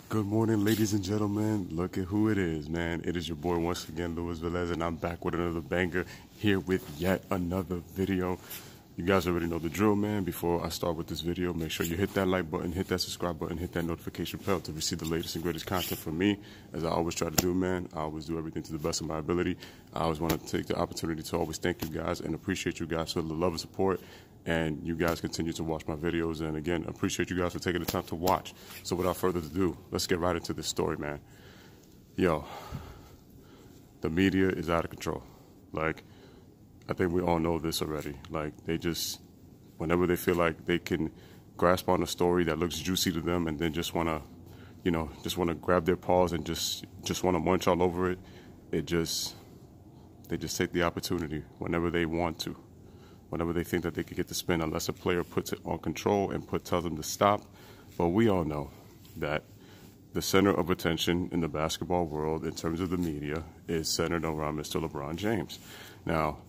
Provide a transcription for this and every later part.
Good morning, ladies and gentlemen. Look at who it is, man. It is your boy once again, Luis Velez, and I'm back with another banger here with yet another video. You guys already know the drill, man. Before I start with this video, make sure you hit that like button, hit that subscribe button, hit that notification bell to receive the latest and greatest content from me. As I always try to do, man, I always do everything to the best of my ability. I always want to take the opportunity to always thank you guys and appreciate you guys for the love and support. And you guys continue to watch my videos. And again, appreciate you guys for taking the time to watch. So without further ado, let's get right into this story, man. Yo, the media is out of control. Like, I think we all know this already. Like, they just, whenever they feel like they can grasp on a story that looks juicy to them and then just want to, just want to grab their paws and just want to munch all over it, they just take the opportunity whenever they want to. Whenever they think that they could get the spin, unless a player puts it on control and tells them to stop. But we all know that the center of attention in the basketball world, in terms of the media, is centered around Mr. LeBron James. Now,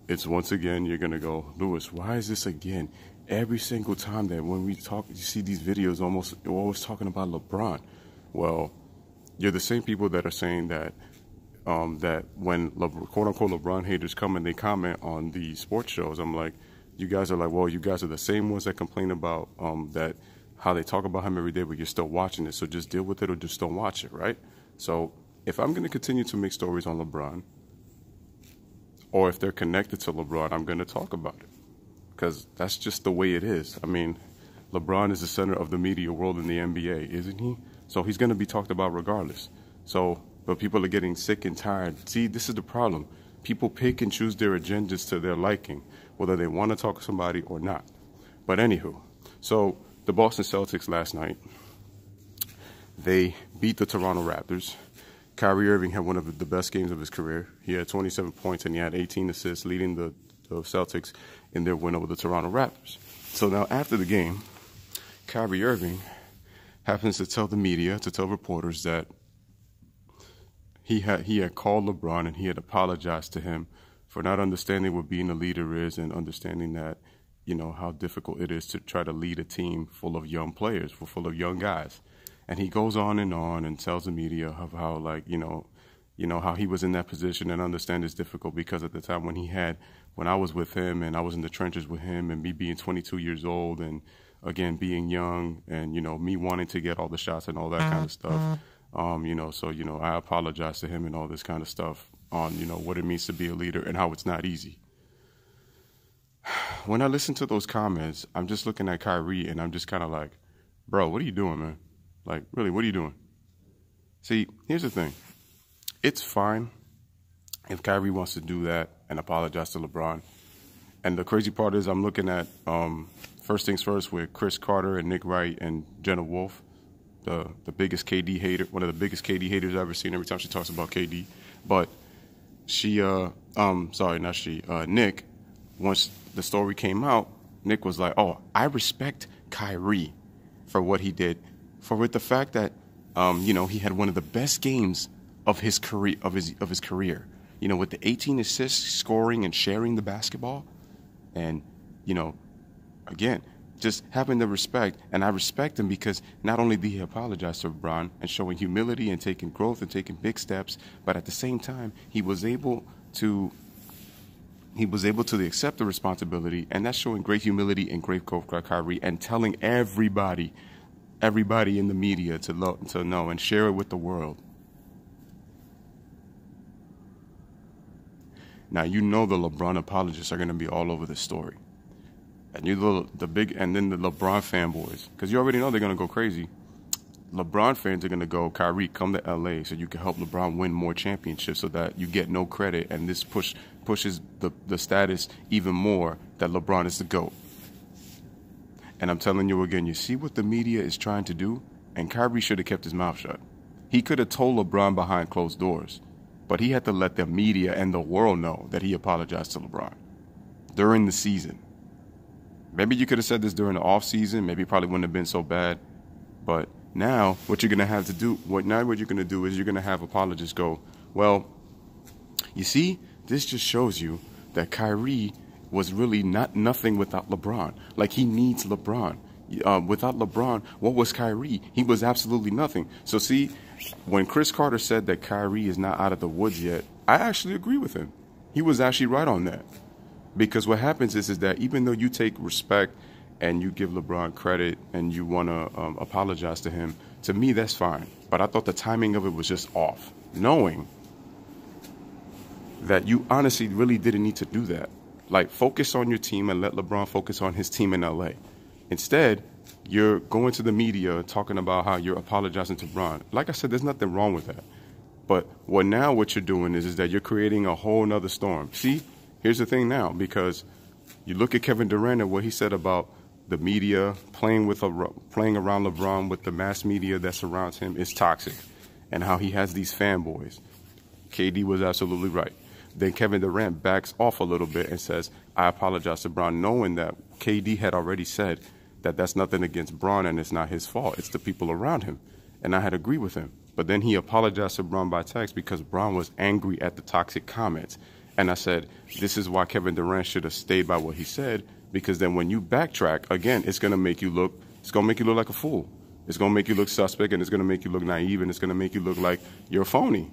it's once again, you're going to go, Lewis, why is this again? Every single time that when we talk, you see these videos, we're always talking about LeBron. Well, you're the same people that are saying that that when quote-unquote LeBron haters come and they comment on the sports shows, I'm like, you guys are like, well, you guys are the same ones that complain about that how they talk about him every day, but you're still watching it, so just deal with it or just don't watch it, right? So if I'm going to continue to make stories on LeBron, or if they're connected to LeBron, I'm going to talk about it, because that's just the way it is. I mean, LeBron is the center of the media world in the NBA, isn't he? So he's going to be talked about regardless. But people are getting sick and tired. See, this is the problem. People pick and choose their agendas to their liking, whether they want to talk to somebody or not. But anywho, so the Boston Celtics last night, they beat the Toronto Raptors. Kyrie Irving had one of the best games of his career. He had 27 points and he had 18 assists, leading the Celtics in their win over the Toronto Raptors. So now after the game, Kyrie Irving happens to tell the media, to tell reporters that he had called LeBron and he had apologized to him for not understanding what being a leader is and understanding that, how difficult it is to try to lead a team full of young players, full of young guys. And he goes on and tells the media of how, like, how he was in that position and understand it's difficult because at the time when I was with him and I was in the trenches with him and me being 22 years old and, again, being young and, me wanting to get all the shots and all that kind of stuff. I apologize to him and all this kind of stuff on, what it means to be a leader and how it's not easy. When I listen to those comments, I'm just looking at Kyrie and I'm just kind of like, bro, what are you doing, man? Like, really, what are you doing? See, here's the thing. It's fine if Kyrie wants to do that and apologize to LeBron. And the crazy part is I'm looking at First Things First with Chris Carter and Nick Wright and Jenna Wolfe. The biggest KD hater, one of the biggest KD haters I've ever seen every time she talks about KD. But Nick, once the story came out, Nick was like, oh, I respect Kyrie for what he did, for the fact that, he had one of the best games of his career, of his career, with the 18 assists, scoring and sharing the basketball. And, again, just having the respect, and I respect him because not only did he apologize to LeBron and showing humility and taking growth and taking big steps, but at the same time he was able to accept the responsibility, and that's showing great humility and great growth by Kyrie and telling everybody in the media to know and share it with the world. Now the LeBron apologists are going to be all over this story. And and then the LeBron fanboys, because you already know they're going to go crazy. LeBron fans are going to go, Kyrie, come to LA so you can help LeBron win more championships so that you get no credit. And this pushes the status even more that LeBron is the GOAT. And I'm telling you again, you see what the media is trying to do? And Kyrie should have kept his mouth shut. He could have told LeBron behind closed doors, but he had to let the media and the world know that he apologized to LeBron during the season. Maybe you could have said this during the off season. Maybe it probably wouldn't have been so bad. But now what you're going to do is you're going to have apologists go, well, you see, this just shows you that Kyrie was really nothing without LeBron. Like, he needs LeBron. Without LeBron, what was Kyrie? He was absolutely nothing. So see, when Chris Carter said that Kyrie is not out of the woods yet, I actually agree with him. He was actually right on that. Because what happens is that even though you take respect and you give LeBron credit and you want to apologize to him, to me, that's fine. But I thought the timing of it was just off, knowing that you honestly really didn't need to do that. Like, focus on your team and let LeBron focus on his team in LA. Instead, you're going to the media talking about how you're apologizing to LeBron. Like I said, there's nothing wrong with that. But what you're doing is that you're creating a whole nother storm. See, here's the thing now, because you look at Kevin Durant and what he said about the media playing around LeBron with the mass media that surrounds him is toxic, and how he has these fanboys. KD was absolutely right. Then Kevin Durant backs off a little bit and says, I apologize to Bron, knowing that KD had already said that that's nothing against Bron and it's not his fault. It's the people around him. And I had agreed with him. But then he apologized to Bron by text because Bron was angry at the toxic comments. And I said, this is why Kevin Durant should have stayed by what he said, because then when you backtrack, again, it's going to make you look like a fool. It's going to make you look suspect, and it's going to make you look naive, and it's going to make you look like you're a phony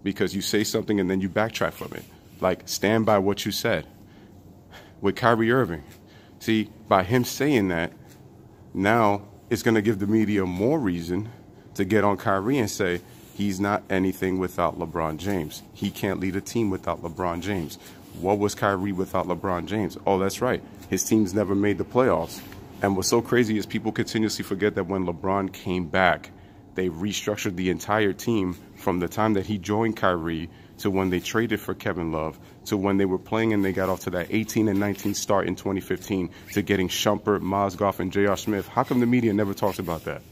because you say something and then you backtrack from it. Like, stand by what you said. With Kyrie Irving, see, by him saying that, now it's going to give the media more reason to get on Kyrie and say he's not anything without LeBron James. He can't lead a team without LeBron James. What was Kyrie without LeBron James? Oh, that's right. His teams never made the playoffs. And what's so crazy is people continuously forget that when LeBron came back, they restructured the entire team from the time that he joined Kyrie to when they traded for Kevin Love to when they were playing and they got off to that 18-19 start in 2015 to getting Shumpert, Mozgov, and J.R. Smith. How come the media never talks about that?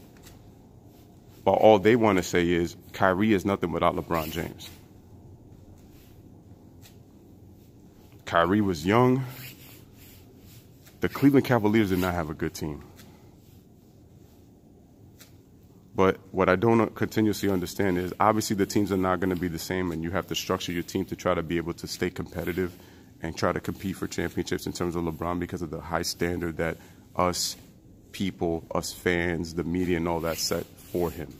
But all they want to say is Kyrie is nothing without LeBron James. Kyrie was young. The Cleveland Cavaliers did not have a good team. But what I don't continuously understand is obviously the teams are not going to be the same, and you have to structure your team to try to be able to stay competitive and try to compete for championships in terms of LeBron because of the high standard that us people, us fans, the media, and all that set for him.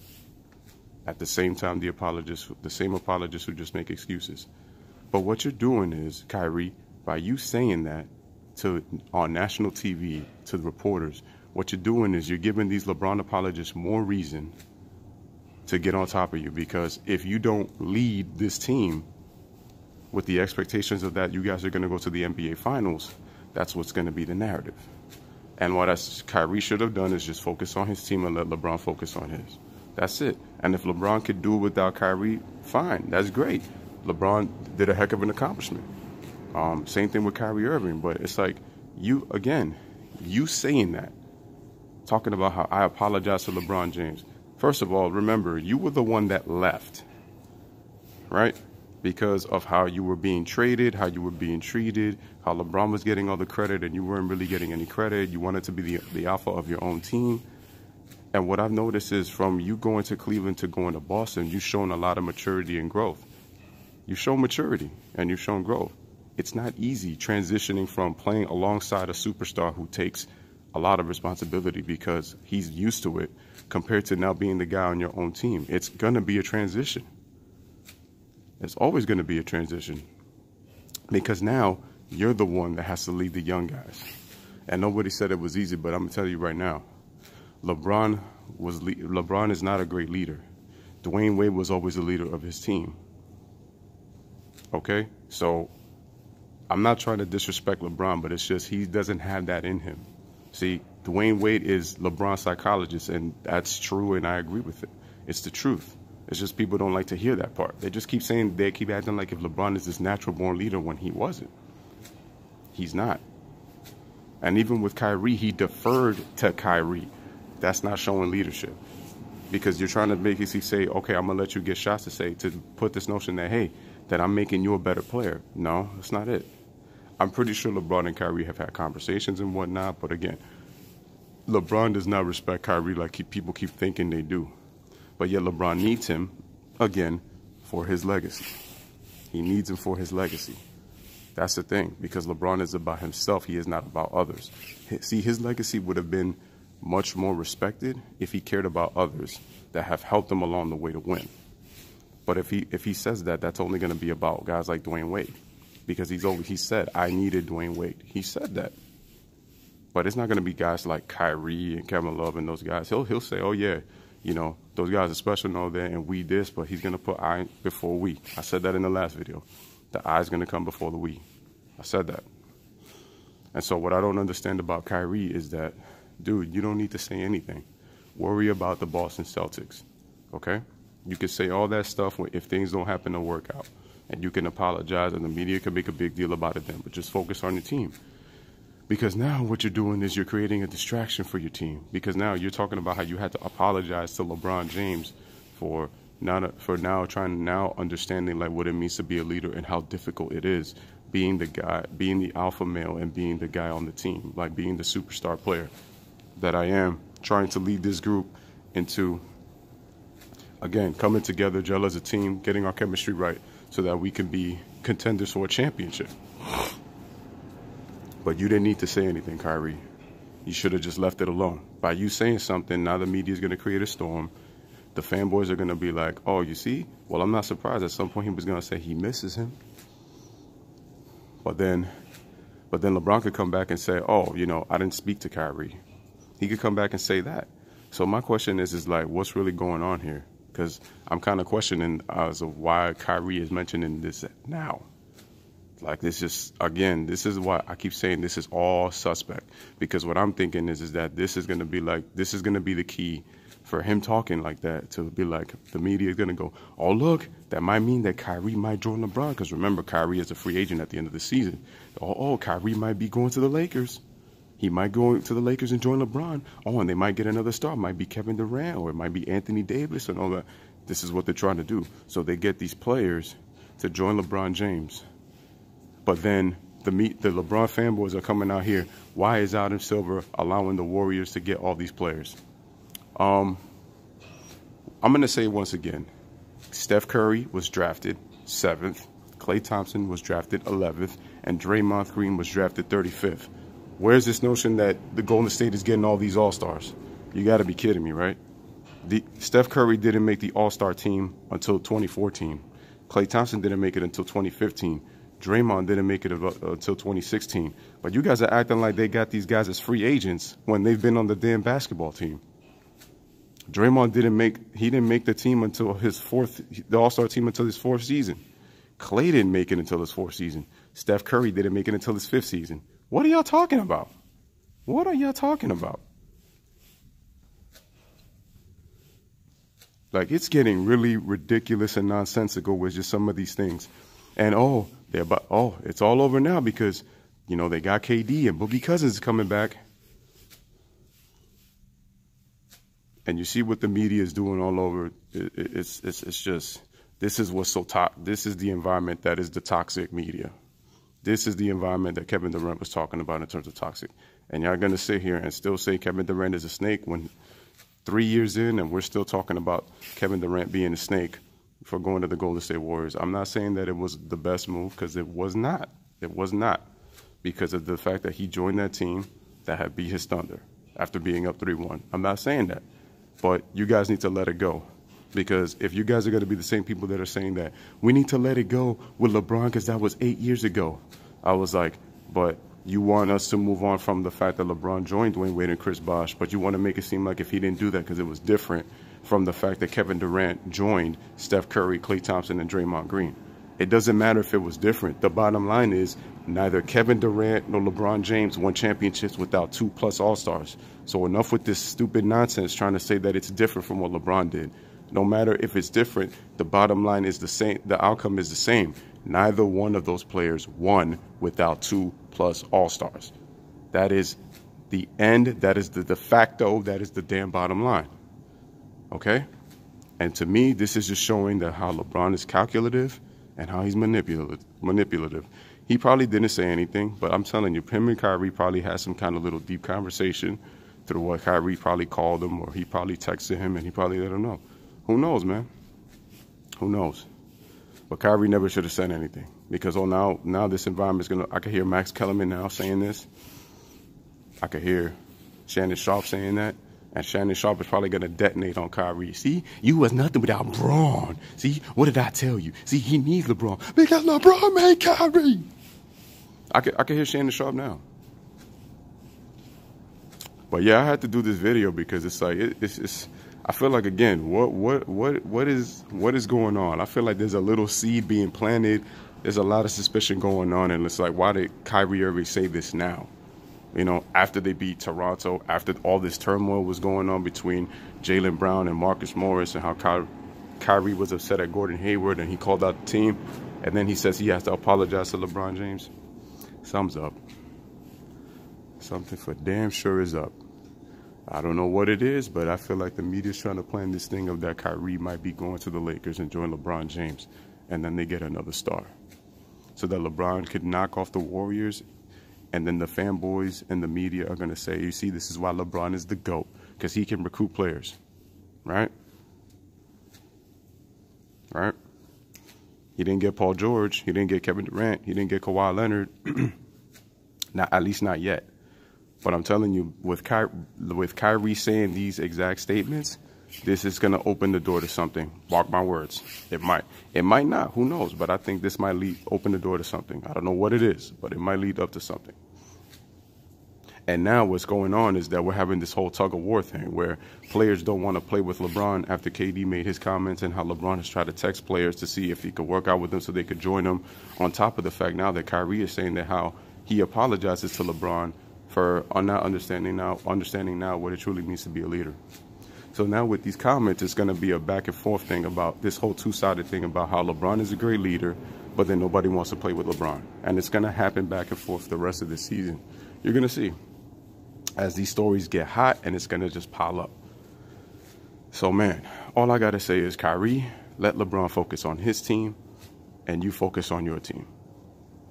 At the same time, the same apologists who just make excuses. But what you're doing is, Kyrie, by you saying that on national TV to the reporters, what you're doing is you're giving these LeBron apologists more reason to get on top of you, because if you don't lead this team with the expectations of that you guys are going to go to the NBA Finals, that's what's going to be the narrative. And what Kyrie should have done is just focus on his team and let LeBron focus on his. That's it. And if LeBron could do it without Kyrie, fine. That's great. LeBron did a heck of an accomplishment. Same thing with Kyrie Irving. But it's like, you saying that, talking about how I apologize to LeBron James. First of all, remember, you were the one that left, right? Because of how you were being traded, how you were being treated, how LeBron was getting all the credit and you weren't really getting any credit. You wanted to be the alpha of your own team. And what I've noticed is from you going to Cleveland to going to Boston, you've shown a lot of maturity and growth. You've shown maturity and you've shown growth. It's not easy transitioning from playing alongside a superstar who takes a lot of responsibility because he's used to it compared to now being the guy on your own team. It's going to be a transition. It's always going to be a transition because now you're the one that has to lead the young guys. And nobody said it was easy, but I'm going to tell you right now, LeBron is not a great leader. Dwayne Wade was always the leader of his team. Okay? So I'm not trying to disrespect LeBron, but it's just he doesn't have that in him. See, Dwayne Wade is LeBron's psychologist, and that's true, and I agree with it. It's the truth. It's just people don't like to hear that part. They just keep saying, they keep acting like if LeBron is this natural-born leader when he wasn't. He's not. And even with Kyrie, he deferred to Kyrie. That's not showing leadership. Because you're trying to basically say, okay, I'm going to let you get shots to put this notion that, hey, that I'm making you a better player. No, that's not it. I'm pretty sure LeBron and Kyrie have had conversations and whatnot, but again, LeBron does not respect Kyrie like people keep thinking they do. But yet LeBron needs him, again, for his legacy. He needs him for his legacy. That's the thing, because LeBron is about himself. He is not about others. See, his legacy would have been much more respected if he cared about others that have helped him along the way to win. But if he says that, that's only going to be about guys like Dwayne Wade, because he said, I needed Dwayne Wade. He said that. But it's not going to be guys like Kyrie and Kevin Love and those guys. He'll say, oh yeah, you know, those guys are special and all that, and we this, but he's going to put I before we. I said that in the last video. The I's going to come before the we. I said that. And so what I don't understand about Kyrie is that, dude, you don't need to say anything. Worry about the Boston Celtics, okay? You can say all that stuff if things don't happen to work out. And you can apologize, and the media can make a big deal about it then, but just focus on your team. Because now what you're doing is you're creating a distraction for your team. Because now you're talking about how you had to apologize to LeBron James for now understanding like what it means to be a leader and how difficult it is being the guy, being the alpha male and being the guy on the team, like being the superstar player that I am, trying to lead this group into, again, coming together, gel as a team, getting our chemistry right so that we can be contenders for a championship. But you didn't need to say anything, Kyrie. You should have just left it alone. By you saying something, now the media is going to create a storm. The fanboys are going to be like, oh, you see? Well, I'm not surprised. At some point, he was going to say he misses him. But then LeBron could come back and say, oh, you know, I didn't speak to Kyrie. He could come back and say that. So my question is like, what's really going on here? Because I'm kind of questioning as of why Kyrie is mentioning this now. Like, this is, again, this is why I keep saying this is all suspect. Because what I'm thinking is that this is going to be like, this is going to be the key for him talking like that, to be like, the media is going to go, oh, look, that might mean that Kyrie might join LeBron. Because remember, Kyrie is a free agent at the end of the season. Oh, Kyrie might be going to the Lakers. He might go to the Lakers and join LeBron. Oh, and they might get another star. It might be Kevin Durant, or it might be Anthony Davis and all that. This is what they're trying to do. So they get these players to join LeBron James. But then the LeBron fanboys are coming out here. Why is Adam Silver allowing the Warriors to get all these players? I'm going to say once again, Steph Curry was drafted 7th, Klay Thompson was drafted 11th, and Draymond Green was drafted 35th. Where's this notion that the Golden State is getting all these all-stars? You got to be kidding me, right? Steph Curry didn't make the all-star team until 2014. Klay Thompson didn't make it until 2015. Draymond didn't make it until 2016. But you guys are acting like they got these guys as free agents when they've been on the damn basketball team. Draymond didn't make the team until the All-Star team until his 4th season. Klay didn't make it until his 4th season. Steph Curry didn't make it until his 5th season. What are y'all talking about? What are y'all talking about? Like, it's getting really ridiculous and nonsensical with just some of these things. And it's all over now because, you know, they got KD and Boogie Cousins coming back. And you see what the media is doing all over. It's just, this is what's so this is the environment that is the toxic media. This is the environment that Kevin Durant was talking about in terms of toxic. And y'all going to sit here and still say Kevin Durant is a snake when 3 years in and we're still talking about Kevin Durant being a snake for going to the Golden State Warriors. I'm not saying that it was the best move, because it was not. It was not, because of the fact that he joined that team that had beat his Thunder after being up 3-1. I'm not saying that. But you guys need to let it go. Because if you guys are going to be the same people that are saying that, we need to let it go with LeBron because that was 8 years ago. I was like, but you want us to move on from the fact that LeBron joined Dwayne Wade and Chris Bosh, but you want to make it seem like if he didn't do that because it was different from the fact that Kevin Durant joined Steph Curry, Klay Thompson, and Draymond Green. It doesn't matter if it was different. The bottom line is neither Kevin Durant nor LeBron James won championships without 2+ All-Stars. So enough with this stupid nonsense trying to say that it's different from what LeBron did. No matter if it's different, the bottom line is the same. The outcome is the same. Neither one of those players won without 2+ All-Stars. That is the end. That is the de facto. That is the damn bottom line. Okay? And to me, this is just showing that how LeBron is calculative and how he's manipulative. He probably didn't say anything, but I'm telling you, him and Kyrie probably had some kind of little deep conversation through what Kyrie probably called him, or he probably texted him and he probably let him know. Who knows, man? Who knows? But Kyrie never should have said anything, because now this environment is I can hear Max Kellerman now saying this. I could hear Shannon Sharpe saying that. And Shannon Sharpe is probably going to detonate on Kyrie. See, you was nothing without Braun. See, what did I tell you? See, he needs LeBron because LeBron made Kyrie. I can hear Shannon Sharpe now. But yeah, I had to do this video because it's like it's I feel like, again, what is going on? I feel like there's a little seed being planted. There's a lot of suspicion going on, and it's like, why did Kyrie Irving say this now? You know, after they beat Toronto, after all this turmoil was going on between Jaylen Brown and Marcus Morris, and how Kyrie was upset at Gordon Hayward and he called out the team, and then he says he has to apologize to LeBron James. Thumbs up. Something for damn sure is up. I don't know what it is, but I feel like the media's trying to plan this thing of that Kyrie might be going to the Lakers and join LeBron James, and then they get another star, so that LeBron could knock off the Warriors. And then the fanboys and the media are going to say, you see, this is why LeBron is the GOAT, because he can recruit players, right? Right? He didn't get Paul George. He didn't get Kevin Durant. He didn't get Kawhi Leonard. Not, at least not yet. But I'm telling you, with Kyrie saying these exact statements, this is going to open the door to something. Mark my words. It might. It might not. Who knows? But I think this might open the door to something. I don't know what it is, but it might lead up to something. And now what's going on is that we're having this whole tug-of-war thing where players don't want to play with LeBron after KD made his comments, and how LeBron has tried to text players to see if he could work out with them so they could join him, on top of the fact now that Kyrie is saying that how he apologizes to LeBron for not understanding now what it truly means to be a leader. So now with these comments, it's going to be a back and forth thing about this whole two-sided thing about how LeBron is a great leader, but then nobody wants to play with LeBron. And it's going to happen back and forth the rest of the season. You're going to see as these stories get hot, and it's going to just pile up. So, man, all I got to say is, Kyrie, let LeBron focus on his team, and you focus on your team.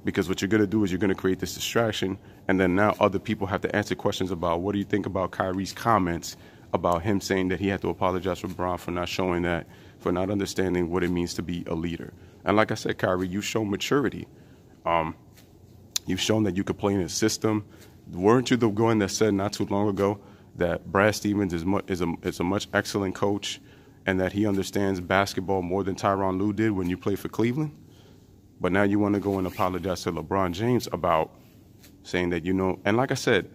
Because what you're going to do is you're going to create this distraction, and then now other people have to answer questions about what do you think about Kyrie's comments about him saying that he had to apologize for LeBron for not showing that, for not understanding what it means to be a leader. And like I said, Kyrie, you've shown maturity. You've shown that you could play in a system. Weren't you the one that said not too long ago that Brad Stevens is a much excellent coach, and that he understands basketball more than Tyronn Lue did when you played for Cleveland? But now you want to go and apologize to LeBron James about saying that, you know, and like I said,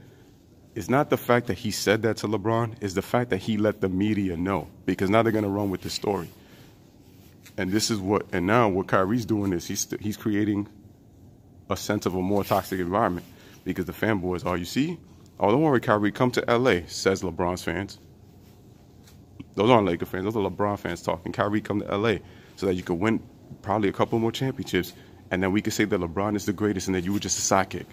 it's not the fact that he said that to LeBron, it's the fact that he let the media know, because now they're going to run with the story. And this is what, and now what Kyrie's doing is he's creating a sense of a more toxic environment, because the fanboys, oh, you see, oh, don't worry, Kyrie, come to LA, says LeBron's fans. Those aren't Laker fans, those are LeBron fans talking. Kyrie, come to LA so that you could win probably a couple more championships, and then we could say that LeBron is the greatest and that you were just a sidekick.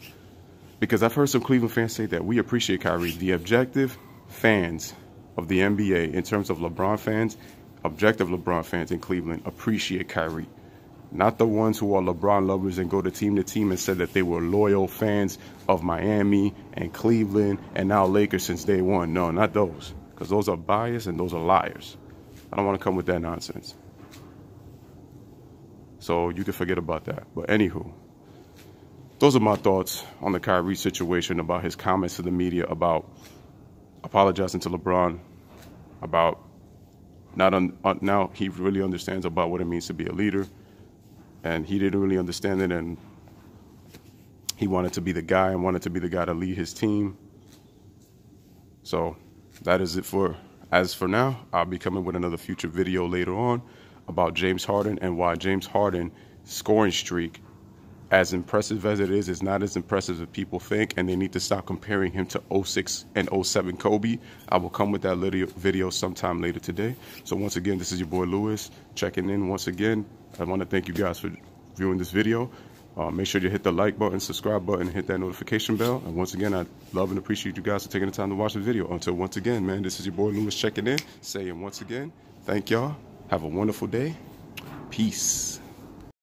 Because I've heard some Cleveland fans say that we appreciate Kyrie. The objective fans of the NBA, in terms of LeBron fans, objective LeBron fans in Cleveland appreciate Kyrie. Not the ones who are LeBron lovers and go to team and said that they were loyal fans of Miami and Cleveland and now Lakers since day one. No, not those. Because those are biased and those are liars. I don't want to come with that nonsense. So you can forget about that. But anywho, those are my thoughts on the Kyrie situation, about his comments to the media, about apologizing to LeBron, about now he really understands about what it means to be a leader, and he didn't really understand it, and he wanted to be the guy and wanted to be the guy to lead his team. So that is it as for now. I'll be coming with another future video later on about James Harden and why James Harden's scoring streak, as impressive as it is not as impressive as people think, and they need to stop comparing him to 06 and 07 Kobe. I will come with that video sometime later today. So once again, this is your boy Lewis checking in once again. I want to thank you guys for viewing this video. Make sure you hit the like button, subscribe button, and hit that notification bell. And once again, I love and appreciate you guys for taking the time to watch the video. Until once again, man, this is your boy Lewis checking in, saying once again, thank y'all. Have a wonderful day. Peace.